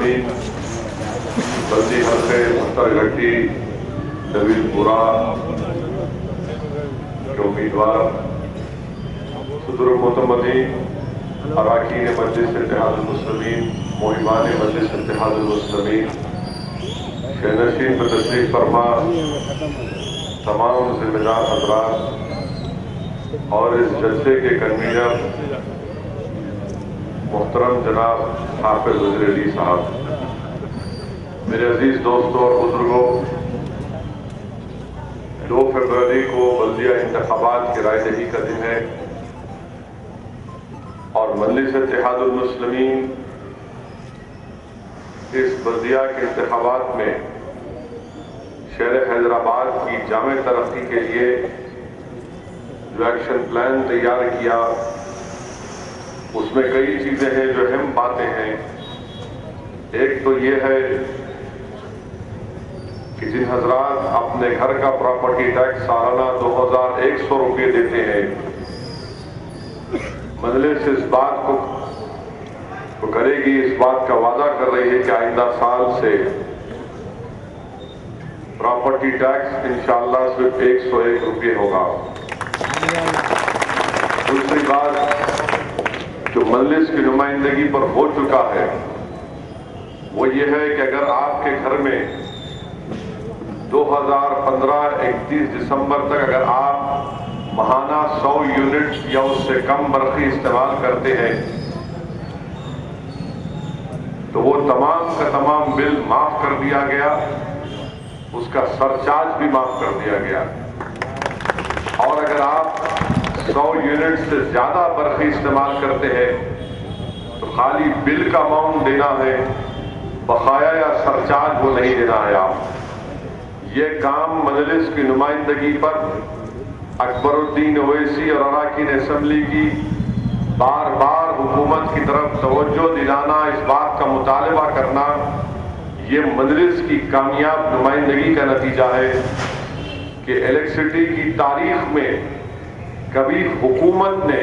المسلمین بلدی حلقے مسترگٹی طویل پورہ کے امیدوار صدر المعتمدین اراکین مجلس اتحاد المسلمین مہمان مجلس اتحاد المسلمین شہنشین پر تشریف فرما تمام ذمہ دار حضرات اور اس جلسے کے کنوینر محترم جناب حافظ وزیر علی صاحب، میرے عزیز دوستوں اور بزرگوں، 2 فروری کو بلدیہ انتخابات کی رائے دہی کا دن ہے اور مجلس اتحاد المسلمین اس بلدیہ کے انتخابات میں شہر حیدرآباد کی جامع ترقی کے لیے جو ایکشن پلان تیار کیا، اس میں کئی چیزیں ہیں جو اہم باتیں ہیں۔ ایک تو یہ ہے کہ جن حضرات اپنے گھر کا پراپرٹی ٹیکس سالانہ 2100 روپے دیتے ہیں، مجلس اس بات کو کرے گی، اس بات کا وعدہ کر رہی ہے کہ آئندہ سال سے پراپرٹی ٹیکس انشاءاللہ صرف 101 روپے ہوگا۔ دوسری بات جو مجلس کی نمائندگی پر ہو چکا ہے وہ یہ ہے کہ اگر آپ کے گھر میں 2015 31 دسمبر تک اگر آپ ماہانہ 100 یونٹ یا اس سے کم برقی استعمال کرتے ہیں تو وہ تمام کا تمام بل معاف کر دیا گیا، اس کا سرچارج بھی معاف کر دیا گیا۔ اور اگر آپ 100 یونٹ سے زیادہ برقی استعمال کرتے ہیں تو خالی بل کا اماؤنٹ دینا ہے، بقایا یا سرچارج وہ نہیں دینا ہے آپ۔ یہ کام مجلس کی نمائندگی پر اکبر الدین اویسی اور اراکین اسمبلی کی بار بار حکومت کی طرف توجہ دلانا، اس بات کا مطالبہ کرنا، یہ مجلس کی کامیاب نمائندگی کا نتیجہ ہے کہ الیکٹرسٹی کی تاریخ میں کبھی حکومت نے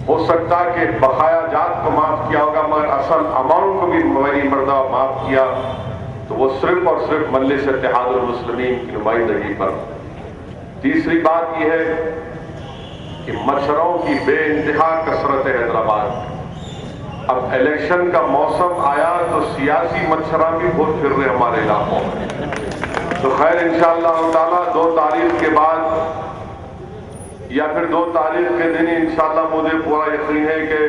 ہو سکتا کہ بقایا جات کو معاف کیا ہوگا مگر اصل اماؤنٹ کو بھی بڑی مرتبہ معاف کیا تو وہ صرف اور صرف مجلس اتحاد المسلمین کی نمائندگی پر۔ تیسری بات یہ ہے کہ مچھروں کی بے انتہا کثرت ہے حیدرآباد میں۔ اب الیکشن کا موسم آیا تو سیاسی مچھراں بھی بہت پھر رہے ہمارے علاقوں میں، تو خیر انشاءاللہ تعالیٰ 2 تاریخ کے بعد یا پھر 2 تاریخ کے دن انشاءاللہ مجھے پورا یقین ہے کہ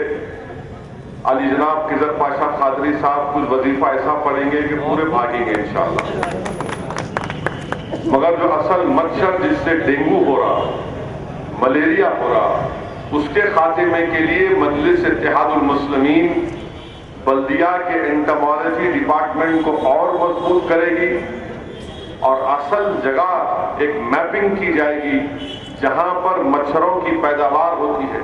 علی جناب خضر پاشا قادری صاحب کچھ وظیفہ ایسا پڑھیں گے کہ پورے بھاگیں گے انشاءاللہ۔ مگر جو اصل مچھر جس سے ڈینگو ہو رہا، ملیریا ہو رہا، اس کے خاتمے کے لیے مجلس اتحاد المسلمین بلدیہ کے انٹمالوجی ڈپارٹمنٹ کو اور مضبوط کرے گی اور اصل جگہ ایک میپنگ کی جائے گی جہاں پر مچھروں کی پیداوار ہوتی ہے،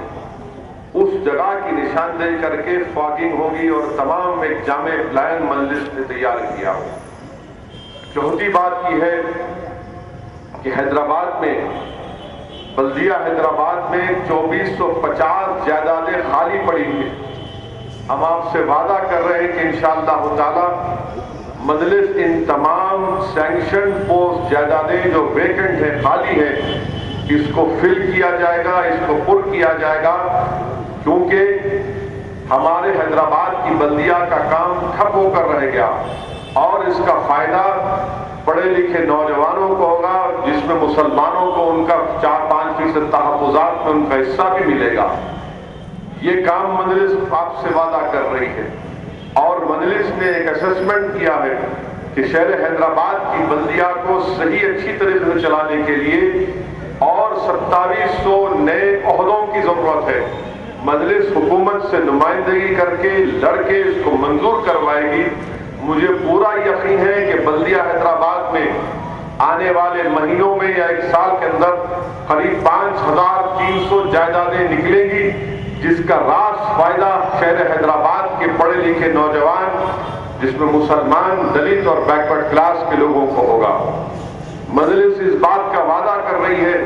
اس جگہ کی نشاندہی کر کے فاگنگ ہوگی اور تمام ایک جامع پلان مجلس نے تیار کیا ہو۔ چوتھی بات یہ ہے کہ حیدرآباد میں بلدیہ حیدرآباد میں 2450 جائیدادیں خالی پڑی ہیں۔ ہم آپ سے وعدہ کر رہے ہیں کہ انشاءاللہ تعالی مجلس ان تمام سینکشن پوسٹ جائیدادیں جو ویکنٹ ہیں، خالی ہیں، اس کو فل کیا جائے گا، اس کو پر کیا جائے گا، کیونکہ ہمارے حیدرآباد کی بلدیہ کا کام ٹھپ ہو کر رہ گیا اور اس کا فائدہ پڑھے لکھے نوجوانوں کو ہوگا، جس میں مسلمانوں کو ان کا 4-5% تحفظات میں ان کا حصہ بھی ملے گا۔ یہ کام مجلس آپ سے وعدہ کر رہی ہے اور مجلس نے ایک اسسمنٹ کیا ہے کہ شہر حیدرآباد کی بلدیہ کو صحیح اچھی طریقے سے چلانے کے لیے اور 2700 نئے عہدوں کی ضرورت ہے۔ مجلس حکومت سے نمائندگی کر کے لڑ کے اس کو منظور کروائے گی۔ مجھے پورا یقین ہے کہ بلدیہ حیدرآباد میں آنے والے مہینوں میں یا 1 سال کے اندر قریب 5300 جائیدادیں نکلیں گی، جس کا راس فائدہ شہر حیدرآباد کے پڑھے لکھے نوجوان، جس میں مسلمان، دلت اور بیکورڈ کلاس کے لوگوں کو ہوگا۔ مجلس اس بات کا وعدہ کر رہی ہے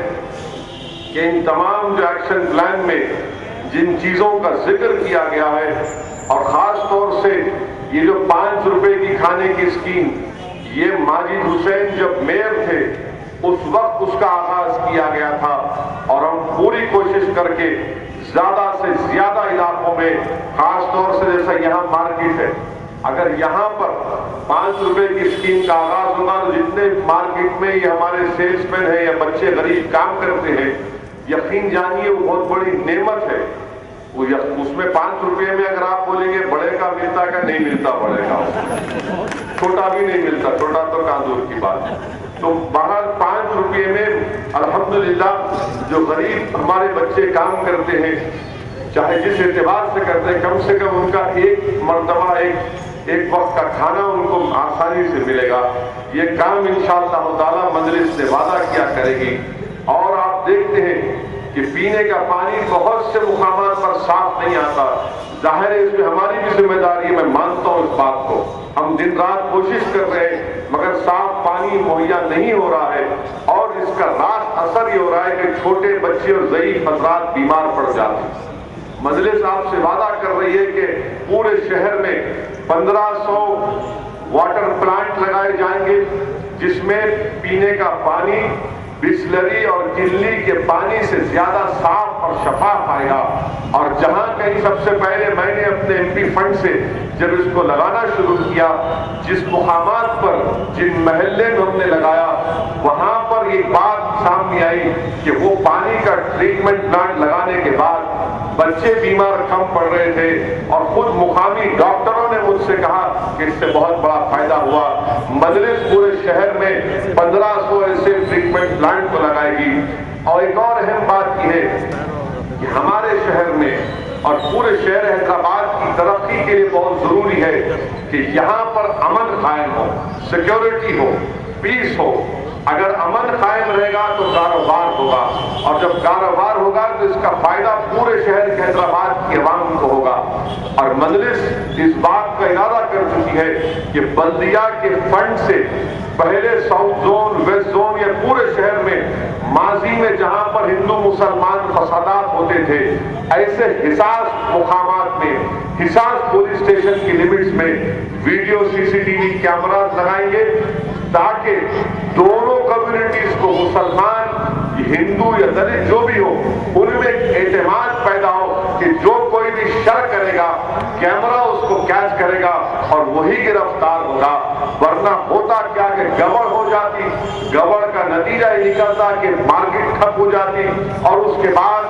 کہ ان تمام جو ایکشن پلان میں جن چیزوں کا ذکر کیا گیا ہے اور خاص طور سے یہ جو 5 روپے کی کھانے کی اسکیم، یہ ماجد حسین جب میئر تھے اس وقت اس کا آغاز کیا گیا تھا، اور ہم پوری کوشش کر کے زیادہ سے زیادہ علاقوں میں، خاص طور سے جیسا یہاں مارکیٹ ہے، اگر یہاں پر 5 روپے کی اسکیم کا آغاز ہوگا تو جتنے مارکیٹ میں یہ ہمارے سیلس مین ہیں یا بچے غریب کام کرتے ہیں، یقین جانیے وہ بہت بڑی نعمت ہے۔ اس میں 5 روپے میں اگر آپ بولیں گے بڑے کا ملتا کا نہیں ملتا، بڑے کا چھوٹا بھی نہیں ملتا، چھوٹا تو کہاں دور کی بات ہے۔ تو بہرحال 5 روپے میں الحمدللہ جو غریب ہمارے بچے کام کرتے ہیں، چاہے جس اعتبار سے کرتے ہیں، کم سے کم ان کا ایک مرتبہ ایک وقت کا کھانا ان کو آسانی سے ملے گا۔ یہ کام انشاءاللہ تعالی مجلس سے وعدہ کیا کرے گی۔ اور آپ دیکھتے ہیں کہ پینے کا پانی بہت سے مقامات پر صاف نہیں آتا، ظاہر ہے اس میں ہماری بھی ذمہ داری ہے، میں مانتا ہوں اس بات کو، ہم دن رات کوشش کر رہے ہیں مگر صاف پانی مہیا نہیں ہو رہا ہے، اور اس کا راست اثر یہ ہو رہا ہے کہ چھوٹے بچے اور ضعیف افراد بیمار پڑ جاتے ہیں۔ مجلس آپ سے وعدہ کر رہی ہے کہ پورے شہر میں 1500 واٹر پلانٹ لگائے جائیں گے، جس میں پینے کا پانی بسلری اور کلی کے پانی سے زیادہ صاف اور شفاف آئے گا۔ اور جہاں کہیں سب سے پہلے میں نے اپنے ایم پی فنڈ سے جب اس کو لگانا شروع کیا، جس مقامات پر جن محلے میں ہم نے لگایا، وہاں پر ایک بات سامنے آئی کہ وہ پانی کا ٹریٹمنٹ پلانٹ لگانے کے بعد بچے بیمار کم پڑ رہے تھے، اور خود مقامی ڈاکٹروں نے مجھ سے کہا کہ اس سے بہت بڑا فائدہ ہوا۔ مجلس پورے شہر میں 1500 ایسے ٹریٹمنٹ پلانٹ کو لگائے گی۔ اور ایک اور اہم بات یہ ہے کہ ہمارے شہر میں اور پورے شہر حیدرآباد کی ترقی کے لیے بہت ضروری ہے کہ یہاں پر امن قائم ہو، سیکیورٹی ہو، پیس ہو۔ اگر امن قائم رہے گا تو کاروبار ہوگا، اور جب کاروبار ہوگا تو اس کا فائدہ پورے شہر حیدرآباد کی عوام کو ہوگا۔ اور مجلس اس بات کا ارادہ کر چکی ہے کہ بلدیہ کے فنڈ سے پہلے ساؤتھ زون، ویسٹ زون یا پورے شہر میں ماضی میں جہاں پر ہندو مسلمان فسادات ہوتے تھے، ایسے حساس مقامات میں، حساس پولیس اسٹیشن کی لمٹس میں ویڈیو CCTV کیمراز لگائیں گے، تاکہ دونوں کمیونٹیز کو، مسلمان، ہندو یا دلت جو بھی ہو، ان میں اعتماد پیدا ہو کہ جو کوئی بھی شر کرے گا کیمرہ اس کو کیچ کرے گا اور وہی گرفتار ہوگا۔ ورنہ ہوتا کیا کہ گڑبڑ ہو جاتی، گڑبڑ کا نتیجہ یہ نکلتا کہ مارکیٹ ٹھپ ہو جاتی، اور اس کے بعد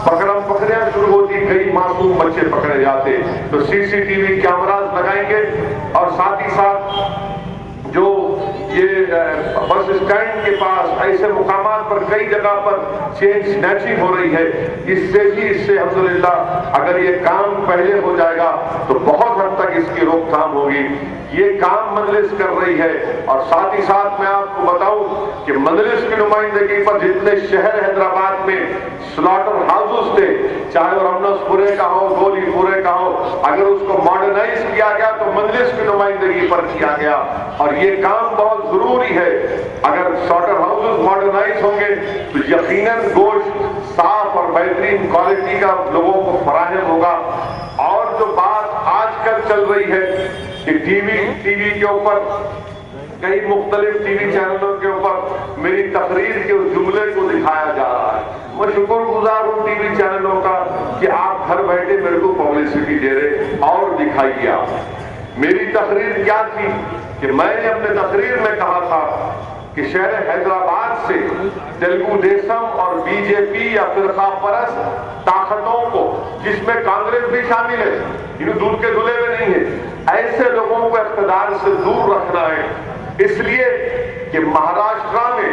پکڑم پکڑیاں شروع ہوتی، کئی معصوم بچے پکڑے جاتے۔ تو CCTV کیمراز لگائیں گے، اور ساتھ ہی ساتھ جو یہ بس اسٹینڈ کے پاس ایسے مقامات پر کئی جگہ پر چین سنیچنگ ہو رہی ہے، اس سے الحمدللہ اگر یہ کام پہلے ہو جائے گا تو بہت حد تک اس کی روک تھام ہوگی۔ یہ کام مجلس کر رہی ہے۔ اور ساتھ ہی ساتھ میں آپ کو بتاؤں کہ مجلس کی نمائندگی پر جتنے شہر حیدرآباد میں سلاٹر ہاؤسز تھے، چاہے وہ رمنس پورے کا ہو، گولی پورے کا ہو، اگر اس کو ماڈرنائز کیا گیا تو مجلس کی نمائندگی پر کیا گیا۔ اور یہ کام بہت ضروری ہے۔ اگر سلاٹر ہاؤسز ماڈرنائز ہوں گے تو یقیناً گوشت صاف اور بہترین کوالٹی کا لوگوں کو فراہم ہوگا۔ اور جو بات آج کل چل رہی ہے کہ ٹی وی کے اوپر، کئی مختلف ٹی وی چینلوں کے اوپر میری تقریر کے اس جملے کو دکھایا جا رہا ہے، میں شکر گزار ہوں ٹی وی چینلوں کا کہ آپ گھر بیٹھے میرے کو پبلسٹی دے رہے اور دکھائیے۔ آپ میری تقریر کیا تھی کہ میں نے اپنے تقریر میں کہا تھا کہ شہر حیدرآباد سے تیلگو دیشم اور BJP یا فرقہ پرست طاقتوں کو، جس میں کانگریس بھی شامل ہے، یہ دودھ کے دھلے ہوئے نہیں ہیں، ایسے لوگوں کو اقتدار سے دور رکھنا ہے۔ اس لیے کہ مہاراشٹرا میں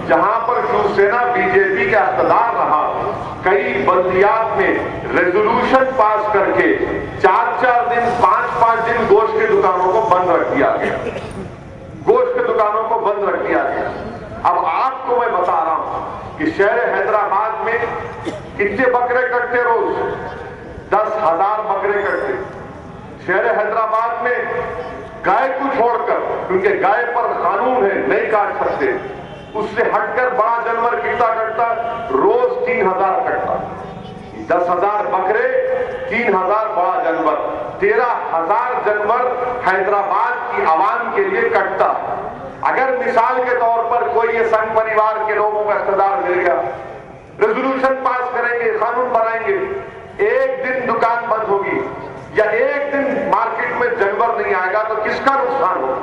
جہاں پر شیو سینا BJP کا اقتدار رہا، کئی بلدیات میں ریزولوشن پاس کر کے 4 دن 5 دن گوشت کی دکانوں کو بند رکھ دیا گیا، گوشت کی دکانوں کو بند رکھ دیا گیا۔ اب آپ کو میں بتا رہا ہوں کہ شہر حیدرآباد میں کتنے بکرے کٹتے روز؟ 10,000 بکرے کٹتے۔ شہر حیدرآباد میں گائے کو چھوڑ کر، کیونکہ گائے پر قانون ہے نہیں کاٹ سکتے، اس سے ہٹ کر بڑا جانور کتنا کٹتا؟ روز 3,000 کٹتا۔ 10,000 بکرے، 3,000 بڑا جانور۔ 13,000 جانور حیدرآباد کی عوام کے لیے کٹتا. اگر مثال کے طور پر کوئی یہ سنگ پریوار کے لوگوں کا اقتدار مل گیا، ریزولوشن پاس کریں گے، قانون بنائیں گے، ایک دن دکان بند ہوگی یا ایک دن مارکیٹ میں جانور نہیں آئے گا تو کس کا نقصان ہوگا؟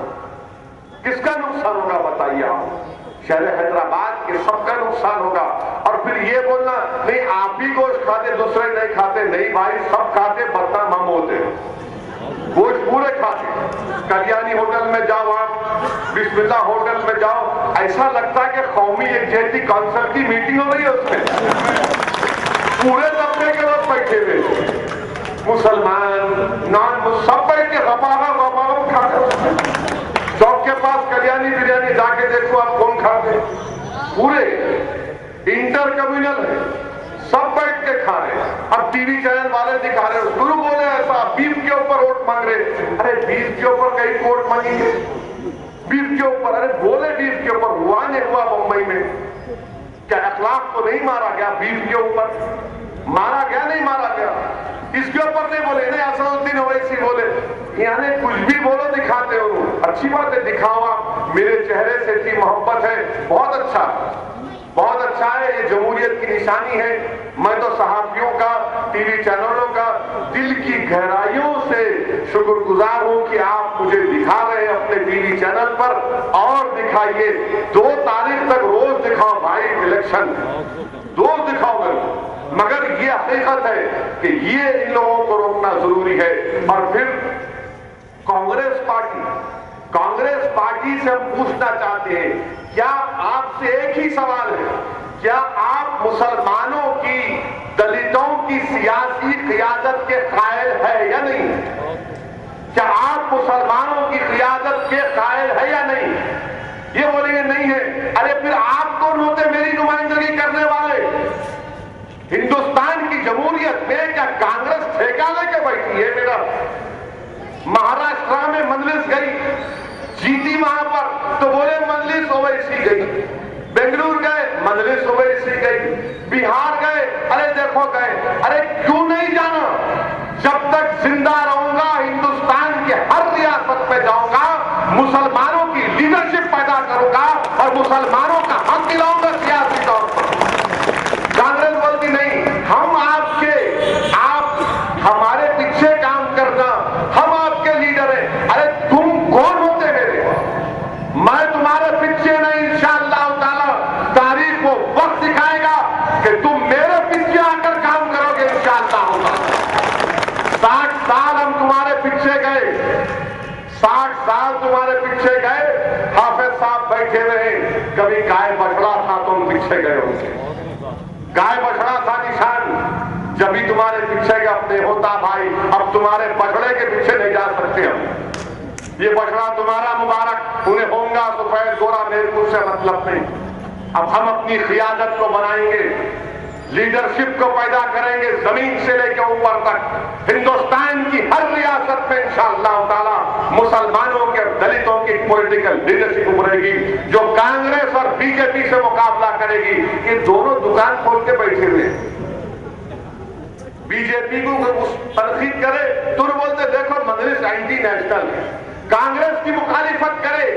کس کا نقصان ہوگا بتائیے آپ؟ شہر حیدرآباد کے سب کا نقصان ہوگا. اور پھر یہ بولنا نہیں آپ ہی گوشت کھاتے دوسرے نہیں کھاتے. نہیں بھائی، سب کھاتے، بدنام ہم ہوتے، گوشت پورے کھاتے. کلیانی ہوٹل میں جاؤ، آپ بسم اللہ ہوٹل میں جاؤ، ایسا لگتا ہے کہ قومی یکجہتی کونسل کی میٹنگ ہو رہی ہے. اس میں پورے طبقے کے لوگ بیٹھے ہوئے، مسلمان نان سب بیٹھ کے غبارہ کھاتے. چوک کے پاس کلیانی بریانی جا کے دیکھو آپ، کون کھاتے؟ پورے انٹر کمیونل ہے، سب بیٹھ کے کھا رہے. اب ٹی وی چینل والے دکھا رہے، گرو بولے ایسا بیف کے اوپر ووٹ مانگ رہے. ارے بیف کے اوپر کہیں ووٹ مانگیں گے؟ بیف کے اوپر؟ ارے بولے بیف کے اوپر، ہوا نہیں ہوا بمبئی میں؟ کیا اخلاق تو نہیں مارا گیا؟ بیف کے اوپر مارا گیا نہیں مارا گیا؟ اس کے اوپر نہیں بولے. نہیں اسد الدین اویسی بولے. یعنی کچھ بھی بولو دکھاتے ہو. اچھی بات ہے، دکھاوا. میرے چہرے سے اتنی محبت ہے، بہت اچھا، بہت اچھا ہے. یہ جمہوریت کی نشانی ہے. میں تو صحافیوں کا، ٹی وی چینلوں کا دل کی گہرائیوں سے شکر گزار ہوں کہ آپ مجھے دکھا رہے ہیں اپنے ٹی وی چینل پر. اور دکھائیے، 2 تاریخ تک روز دکھاؤ بھائی الیکشن، روز دکھاؤ گے. مگر یہ حقیقت ہے کہ یہ ان لوگوں کو روکنا ضروری ہے. اور پھر کانگریس پارٹی سے ہم پوچھنا چاہتے ہیں، کیا آپ سے ایک ہی سوال ہے، کیا آپ مسلمانوں کی، دلتوں کی سیاسی قیادت کے قائل ہے یا نہیں؟ کیا آپ مسلمانوں کی قیادت کے قائل ہے یا نہیں؟ یہ بولیں گے نہیں ہے. ارے پھر آپ کون ہوتے میری نمائندگی کرنے والے؟ ہندوستان کی جمہوریت میں کیا کانگریس ٹھیکہ لے کے بیٹھی ہے؟ میرا مہاراشٹر میں مجلس گئی، جیتی وہاں پر تو بولے مجلس اویسی گئی. بنگلور گئے، مجلس اویسی گئی. بہار گئے، ارے دیکھو گئے. ارے کیوں نہیں جانا؟ جب تک زندہ رہوں گا ہندوستان کے ہر ریاست میں جاؤں گا، مسلمانوں کی لیڈرشپ پیدا کروں گا اور مسلمانوں کا حق دلاؤں گا سیاسی طور پر. کانگریس بولتی نہیں، ہم آپ ہمارے پیچھے کام کرنا، ہم آپ کے لیڈر ہیں. ارے تم کون ہوتے میرے؟ میں تمہارے پیچھے نہیں. انشاءاللہ تعالی تاریخ کو وقت دکھائے گا کہ تم میرے پیچھے آ کر کام کرو گے. انشاءاللہ ہوگا. 60 سال ہم تمہارے پیچھے گئے، 60 سال تمہارے پیچھے گئے. حافظ صاحب بیٹھے ہوئے ہیں، کبھی گائے بچڑا تھا تم پیچھے گئے ہوں گے. گائے بچڑا تھا نشان، جبھی تمہارے پیچھے کے اپنے ہوتا بھائی. اب تمہارے بچڑے کے پیچھے نہیں جا سکتے ہم. یہ بچڑا تمہارا مبارک، انہیں ہوں گا سفید گورا میرے کو سے مطلب نہیں. اب ہم اپنی قیادت کو بنائیں گے، لیڈرشپ کو پیدا کریں گے، زمین سے لے کے اوپر تک ہندوستان کی ہر ریاست میں انشاءاللہ تعالی مسلمانوں کے اور دلتوں کی پولیٹیکل لیڈرشپ ابھرے گی جو کانگریس اور بی جے پی سے مقابلہ کرے گی. یہ دونوں دکان کھول کے بیٹھے ہوئے، بی جے پی کو تنقید کرے تو بولتے دیکھو مجلس اینٹی نیشنل ہے، کانگریس کی مخالفت کرے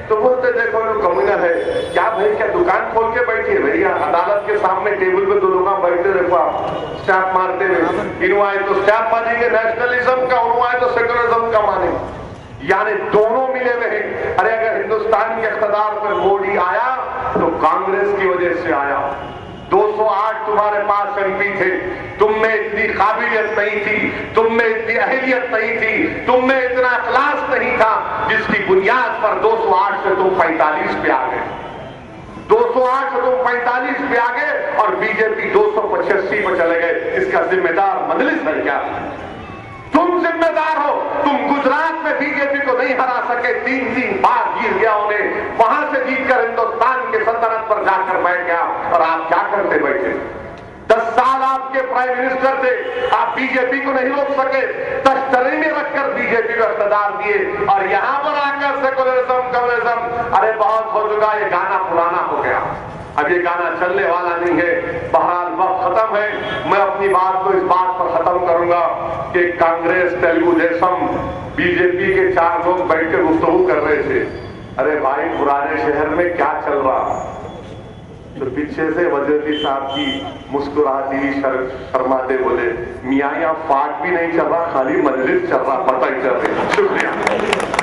تو بولتے دیکھو یہ کمیونل ہے. کیا بھائی، کیا دکان کھول کے بیٹھے بھائی؟ عدالت کے سامنے ٹیبل پہ 2 لوگ بیٹھتے، دیکھو آپ اسٹیپ مارتے ہوئے. انہوں آئے تو اسٹیپ مانیں گے نیشنلزم کا، انہوں آئے تو سیکولرزم کا مانیں. یعنی دونوں ملے ہوئے ہیں. ارے اگر ہندوستان کے اقتدار پر مودی آیا تو کانگریس کی وجہ سے آیا. 208 تمہارے پاس ایم پی تھے، تم میں اتنی قابلیت نہیں تھی، تم میں اتنی اہلیت نہیں تھی، تم میں اتنا اخلاص نہیں تھا جس کی بنیاد پر 208 سے تم 45 پہ آ گئے. 208 سے تم 45 پہ آ گئے اور بی جے پی 285 پہ چلے گئے. اس کا ذمہ دار مجلس ہے کیا؟ تم ذمہ دار ہو. تم گجرات میں بی جے پی کو نہیں ہرا سکے، 3 بار جیت گیا انہیں، وہاں سے جیت کر ہندوستان کے سلطنت پر جا کر بیٹھ گیا. اور آپ کیا کرتے بیٹھے؟ 10 سال آپ کے پرائم منسٹر تھے، آپ بی جے پی کو نہیں روک سکے. تشتری میں رکھ کر بی جے پی کو اقتدار دیے اور یہاں پر آ کر سیکولرزم کمیونزم. ارے بہت ہو چکا، یہ گانا پرانا ہو گیا. اب یہ گانا چلنے والا نہیں ہے. بہرحال وقت ختم ہے. میں اپنی بات کو اس بات پر ختم کروں گا کہ کانگریس تیلگو دیشم بی جے پی کے 4 لوگ بیٹھ کے گفتگو کر رہے تھے. ارے بھائی پرانے شہر میں کیا چل رہا؟ تو پیچھے سے وزیر صاحب کی مسکراتی شرماتے بولے میاں یہاں فاٹ بھی نہیں چل رہا، خالی مجلس چل رہا، پتہ ہی چل رہی. شکریہ.